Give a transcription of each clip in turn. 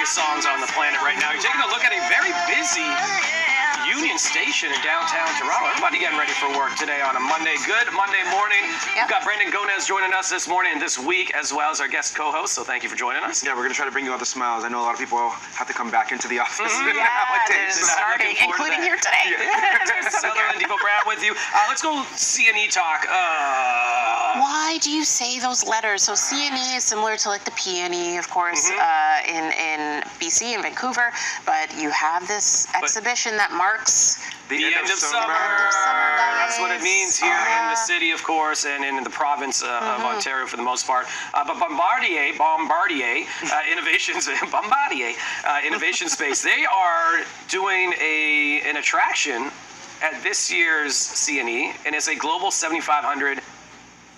busiest songs on the planet right now. You're taking a look at a very busy Union Station in downtown Toronto. Everybody getting ready for work today on a Monday. Good Monday morning. We've got Brandon Gonez joining us this morning and this week, as well as our guest co-host. So thank you for joining us. Yeah, we're going to try to bring you all the smiles. I know a lot of people have to come back into the office Yeah, nowadays. starting, including here today. Sutherland, Depot Brown with you. Let's go C&E talk. Why do you say those letters? So C&E is similar to like the Peony, of course, in BC, in Vancouver, but you have this exhibition that marks the end of summer. That's what it means here in the city, of course, and in the province of Ontario for the most part. But Bombardier Innovations, Innovation Space, they are doing an attraction at this year's C&E, and it's a Global 7500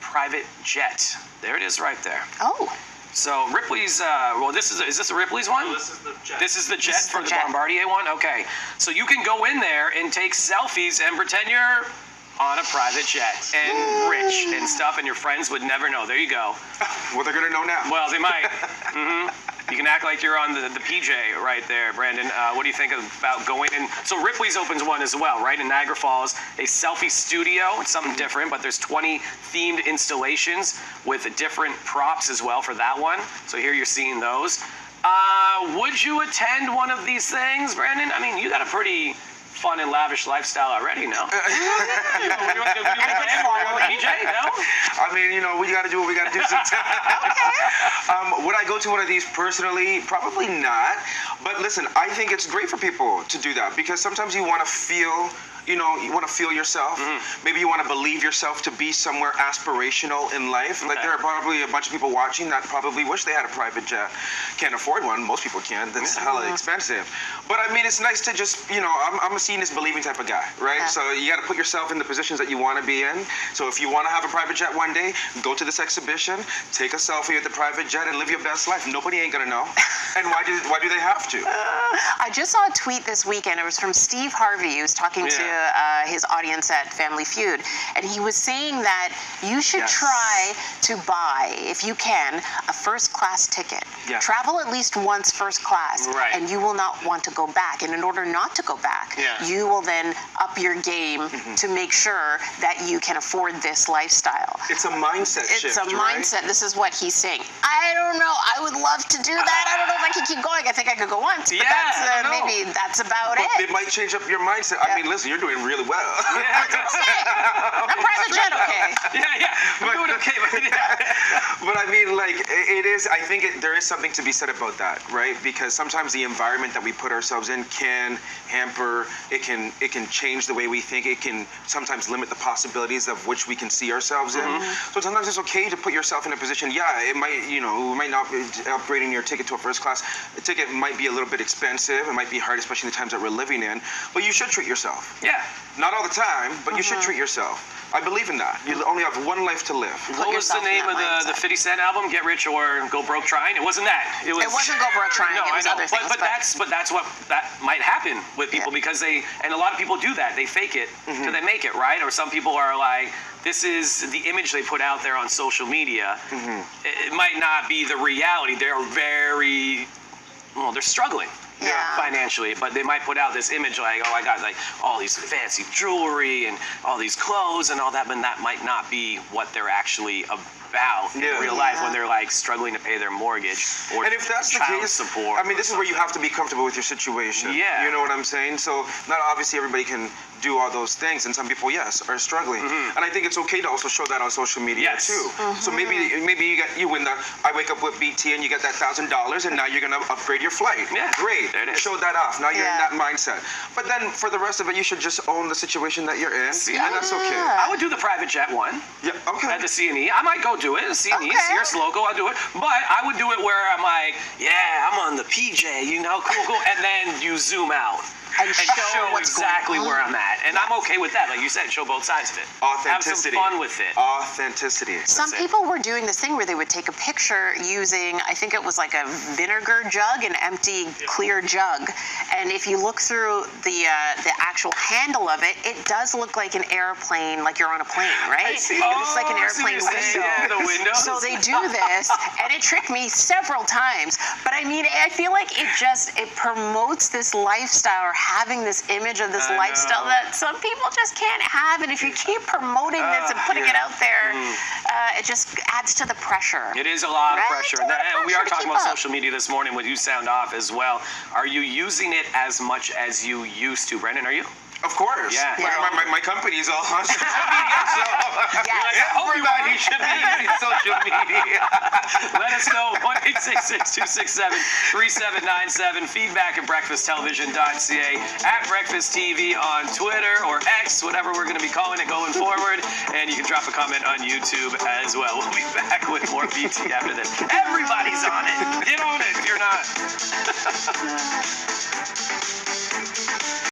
private jet. There it is right there. Oh. So Ripley's, is this a Ripley's one? No, this is the jet. This is the jet for the Bombardier one? Okay. So you can go in there and take selfies and pretend you're on a private jet and rich and stuff, and your friends would never know. There you go. Well, they're going to know now. Well, they might. You can act like you're on the PJ right there, Brandon. What do you think about going in? So Ripley's opens one as well, right, in Niagara Falls, a selfie studio. It's something different, but there's 20 themed installations with different props as well for that one. So here you're seeing those. Would you attend one of these things, Brandon? I mean, you got a pretty fun and lavish lifestyle already, no? I mean, you know, we got to do what we got to do sometimes. Would I go to one of these personally? Probably not. But listen, I think it's great for people to do that because sometimes you want to feel, you want to feel yourself. Maybe you want to believe yourself to be somewhere aspirational in life. Like there are probably a bunch of people watching that probably wish they had a private jet. Can't afford one. Most people can't. That's hella expensive. But I mean, it's nice to just, I'm a seeing this believing type of guy, right? So you got to put yourself in the positions that you want to be in. So if you want to have a private jet one day, go to this exhibition, take a selfie with the private jet, and live your best life. Nobody ain't gonna know. And why do they have to? I just saw a tweet this weekend. It was from Steve Harvey. He was talking to his audience at Family Feud, and he was saying that you should try to buy, if you can, a first-class ticket. Travel at least once first class, and you will not want to go back. And in order not to go back, you will then up your game to make sure that you can afford this lifestyle. It's a mindset shift, It's a mindset. This is what he's saying. I don't know. I would love to do that. I don't know if I can keep going. I think I could go once, but maybe that's about it. It might change up your mindset. I mean, listen, you're doing really well. I'm private jet, okay. I'm doing okay. But I mean, like, it is, I think there is something to be said about that, right? Because sometimes the environment that we put ourselves in can hamper, it can change the way we think, it can sometimes limit the possibilities of which we can see ourselves in. So sometimes it's okay to put yourself in a position, it might, it might not be upgrading your ticket to a first class. The ticket might be a little bit expensive, it might be hard, especially in the times that we're living in, but you should treat yourself. Not all the time, but you should treat yourself. I believe in that. You only have one life to live. What was the name of the 50 Cent album? Get Rich or Go Broke Trying? It wasn't that. It wasn't Go Broke Trying. No, it was I know. other things. But that's what might happen with people because and a lot of people do that. They fake it till they make it, right? Or some people are like, this is the image they put out there on social media. It might not be the reality. They're they're struggling. Financially, but they might put out this image like, oh, I got like all these fancy jewelry and all these clothes and all that, but that might not be what they're actually about in real life when they're like struggling to pay their mortgage or and if that's child the case, support. I mean, this is where you have to be comfortable with your situation. You know what I'm saying? So not obviously everybody can do all those things, and some people, are struggling. And I think it's okay to also show that on social media too. So maybe you win the I wake up with BT and you get that $1,000, and now you're gonna upgrade your flight. Great. There it is. Show that off. Now you're in that mindset. But then for the rest of it, you should just own the situation that you're in, and that's okay. I would do the private jet one. At the C&E. I might go do it. C&E, Sears local, I'll do it. But I would do it where I'm like, I'm on the PJ, cool. And then you zoom out. And show what's exactly going on. where I'm at. And I'm okay with that. Like you said, show both sides of it. Authenticity. Have some fun with it. Authenticity. Some people were doing this thing where they would take a picture using, I think it was like a vinegar jug, an empty clear jug. And if you look through the actual handle of it, it does look like an airplane, like you're on a plane, right? I see. It looks like an I see what airplane you're saying. Yeah, the windows. So they do this, and it tricked me several times. But I mean, I feel like it promotes this lifestyle, or having this image of this lifestyle that some people just can't have. And if you keep promoting this and putting it out there, it just adds to the pressure. It is a lot of pressure. It's a lot of And we pressure are to talking keep about up. social media this morning with You Sound Off as well. Are you using it as much as you used to, Brendan? Are you? Of course. Yeah. My company's all on social media, so Yes. everybody should be using social media. Let us know. 1-866-267-3797. Feedback at breakfasttelevision.ca, at Breakfast TV on Twitter or X, whatever we're going to be calling it going forward. And you can drop a comment on YouTube as well. We'll be back with more BT after this. Everybody's on it. Get on it if you're not.